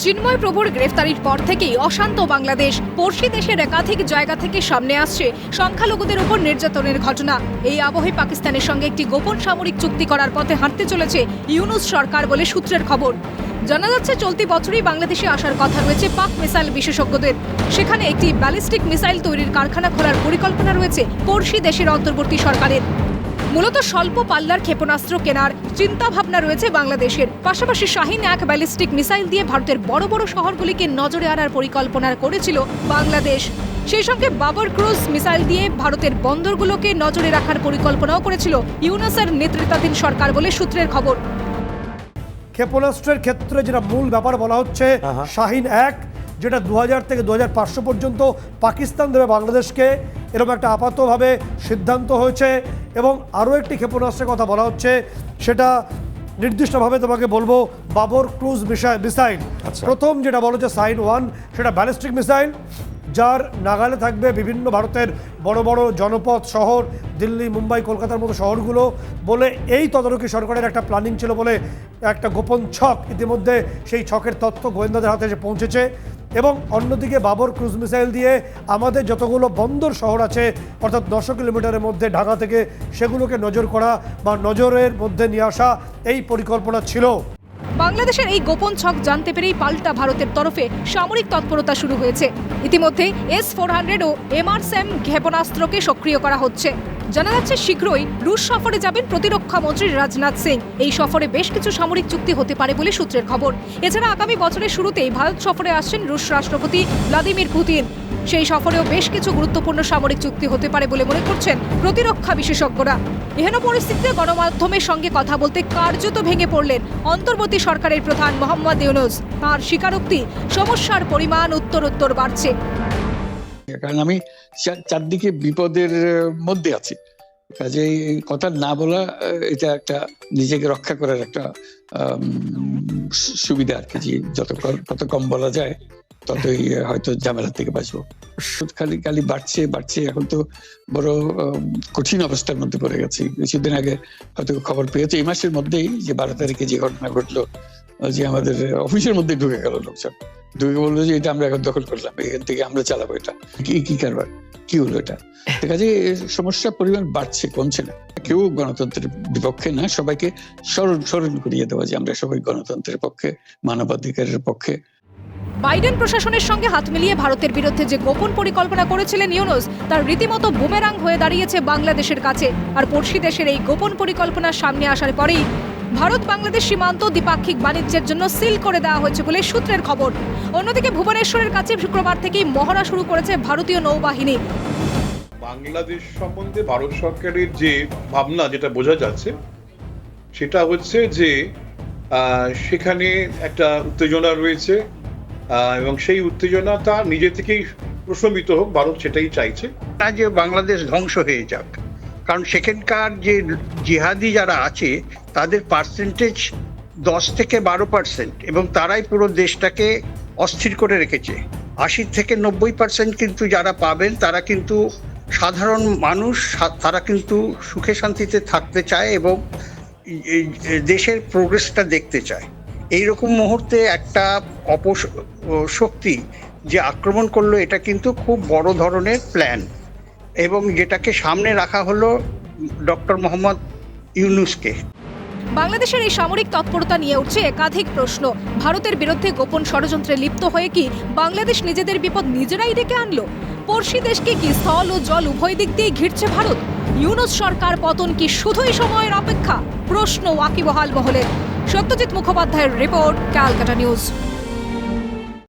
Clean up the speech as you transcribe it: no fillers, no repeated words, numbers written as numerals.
চিন্ময় প্রভুর গ্রেফতারির পর থেকেই অশান্ত বাংলাদেশ। পড়শি দেশের একাধিক জায়গা থেকে সামনে আসছে সংখ্যালঘুদের উপর নির্যাতনের ঘটনা। এই আবহে পাকিস্তানের সঙ্গে একটি গোপন সামরিক চুক্তি করার পথে হাঁটতে চলেছে ইউনূস সরকার বলে সূত্রের খবর। জানা যাচ্ছে চলতি বছরই বাংলাদেশে আসার কথা রয়েছে পাক মিসাইল বিশেষজ্ঞদের। সেখানে একটি ব্যালিস্টিক মিসাইল তৈরির কারখানা খোলার পরিকল্পনা রয়েছে পড়শি দেশের অন্তর্বর্তী সরকারের। মূলত স্বল্প পাল্লার ক্ষেপণাস্ত্র কেনার চিন্তা ভাবনা রয়েছে বাংলাদেশের। পাশাপাশি শাহিন-1 ব্যালিস্টিক মিসাইল দিয়ে ভারতের বড় বড় শহরগুলিকে নজরে আনার পরিকল্পনা করেছিল বাংলাদেশ। সেই সঙ্গে বাবর ক্রুজ মিসাইল দিয়ে ভারতের বন্দরগুলোকে নজরে রাখার পরিকল্পনাও করেছিল ইউনূসের নেতৃত্বাধীন সরকার বলে সূত্রের খবর। ক্ষেপণাস্ত্রের ক্ষেত্রে যেটা মূল ব্যাপার বলা হচ্ছে শাহিন-1, যেটা 2000 থেকে 2500 পর্যন্ত পাকিস্তান দেবে বাংলাদেশকে, এরকম একটা আপাতভাবে সিদ্ধান্ত হয়েছে। এবং আরও একটি ক্ষেপণাস্ত্রের কথা বলা হচ্ছে, সেটা নির্দিষ্টভাবে তোমাকে বলবো বাবর ক্রুজ মিসাইল। প্রথম যেটা বলা হচ্ছে শাহিন-1, সেটা ব্যালিস্টিক মিসাইল, যার নাগালে থাকবে বিভিন্ন ভারতের বড় বড় জনপদ শহর, দিল্লি, মুম্বাই, কলকাতার মতো শহরগুলো বলে এই তদারকি সরকারের একটা প্ল্যানিং ছিল বলে একটা গোপন ছক, ইতিমধ্যে সেই ছকের তথ্য গোয়েন্দাদের হাতে এসে পৌঁছেছে। এবং অন্যদিকে বাবর ক্রুজ মিসাইল দিয়ে আমাদের যতগুলো বন্দর শহর আছে, অর্থাৎ 900 কিলোমিটারের মধ্যে ঢাকা থেকে, সেগুলোকে নজর করা বা নজরের মধ্যে নিয়ে আসা এই পরিকল্পনা ছিল। বাংলাদেশের এই গোপন ছক জানতে পেরেই পাল্টা ভারতের তরফে সামরিক তৎপরতা শুরু হয়েছে। ইতিমধ্যে S-400 ও MRSAM ক্ষেপণাস্ত্রকে সক্রিয় করা হচ্ছে। জানা যাচ্ছে শীঘ্রই রুশ সফরে যাবেন প্রতিরক্ষা মন্ত্রী রাজনাথ সিং। এই সফরে বেশ কিছু সামরিক চুক্তি হতে পারে বলে সূত্রের খবর। এছাড়া আগামী বছরের শুরুতেই ভারত সফরে আসছেন রুশ রাষ্ট্রপতি ভ্লাদিমির পুতিন। সেই সফরেও বেশ কিছু গুরুত্বপূর্ণ সামরিক চুক্তি হতে পারে বলে মনে করছেন প্রতিরক্ষা বিশেষজ্ঞরা। এহেন পরিস্থিতিতে গণমাধ্যমের সঙ্গে কথা বলতে কার্যত ভেঙে পড়লেন অন্তর্বর্তী সরকারের প্রধান মোহাম্মদ ইউনূস। তাঁর স্বীকারোক্তি, সমস্যার পরিমাণ উত্তরোত্তর বাড়ছে। কারণ আমি চারদিকে বিপদের মধ্যে আছি, কাজেই কথা না বলা এটা একটা নিজেকে রক্ষা করার একটা সুবিধা আর কি। যত কম বলা যায় ততই হয়তো ঝামেলা থেকে বাঁচবো। খালি বাড়ছে। এখন তো বড় কঠিন অবস্থার মধ্যে পড়ে গেছি। কিছুদিন আগে হয়তো খবর পেয়েছে এই মাসের মধ্যেই যে 12 তারিখে যে ঘটনা ঘটলো, যে আমাদের অফিসের মধ্যে ঢুকে গেল লোকজন, ঢুকে বললো যে এটা আমরা এখন দখল করলাম, এখান থেকে আমরা চালাবো। এটা কি কারবার, কি হলো এটা? কাজে সমস্যার পরিমাণ বাড়ছে, কমছে না। কেউ গণতন্ত্রের বিপক্ষে না, সবাইকে স্মরণ করিয়ে দেওয়া যে আমরা সবাই গণতন্ত্রের পক্ষে, মানবাধিকারের পক্ষে। বাইডেন প্রশাসনের সঙ্গে হাত মিলিয়ে ভারতের বিরুদ্ধে যে গোপন পরিকল্পনা করেছিলেন ইউনূস, তার রীতিমতো বুমেরাং হয়ে দাঁড়িয়েছে বাংলাদেশের কাছে। আর পড়শি দেশের এই গোপন পরিকল্পনার সামনে আসার পরেই ভারত বাংলাদেশ সীমান্ত দ্বিপাক্ষিক বাণিজ্যের জন্য সিল করে দেওয়া হয়েছে বলে সূত্রের খবর। অন্যদিকে ভুবনেশ্বরের কাছে শুক্রবার থেকেই মহড়া শুরু করেছে ভারতীয় নৌবাহিনী। বাংলাদেশ সম্বন্ধে ভারত সরকারের যে ভাবনা, যেটা বোঝা যাচ্ছে, সেটা হচ্ছে যে সেখানে একটা উত্তেজনা রয়েছে এবং সেই উত্তেজনাটা নিজে থেকেই প্রশমিত হোক, ভারত সেটাই চাইছে না যে বাংলাদেশ ধ্বংস হয়ে যাক। কারণ সেখানকার যে জিহাদি যারা আছে তাদের পার্সেন্টেজ 10 থেকে 12%, এবং তারাই পুরো দেশটাকে অস্থির করে রেখেছে। 80 থেকে 90% কিন্তু যারা পাবেন তারা কিন্তু সাধারণ মানুষ, তারা কিন্তু সুখে শান্তিতে থাকতে চায় এবং দেশের প্রোগ্রেসটা দেখতে চায়। এইরকম মুহূর্তে একটা অপশক্তি যে আক্রমণ করলো, এটা কিন্তু খুব বড় ধরনের প্ল্যান, এবং যেটাকে সামনে রাখা হলো ডক্টর মোহাম্মদ ইউনূসকে। বাংলাদেশের এই সামরিক তৎপরতা নিয়ে উঠছে একাধিক প্রশ্ন। ভারতের বিরুদ্ধে গোপন ষড়যন্ত্রে লিপ্ত হয়ে কি বাংলাদেশ নিজেদের বিপদ নিজেরাই ডেকে আনলো? পড়শি দেশকে কি স্থল ও জল উভয় দিক দিয়ে ঘিরছে ভারত? ইউনূস সরকার পতন কি শুধুই সময়ের অপেক্ষা? প্রশ্ন ওয়াকিবহাল মহলে। সত্যজিৎ মুখোপাধ্যায়ের রিপোর্ট, ক্যালকাটা নিউজ।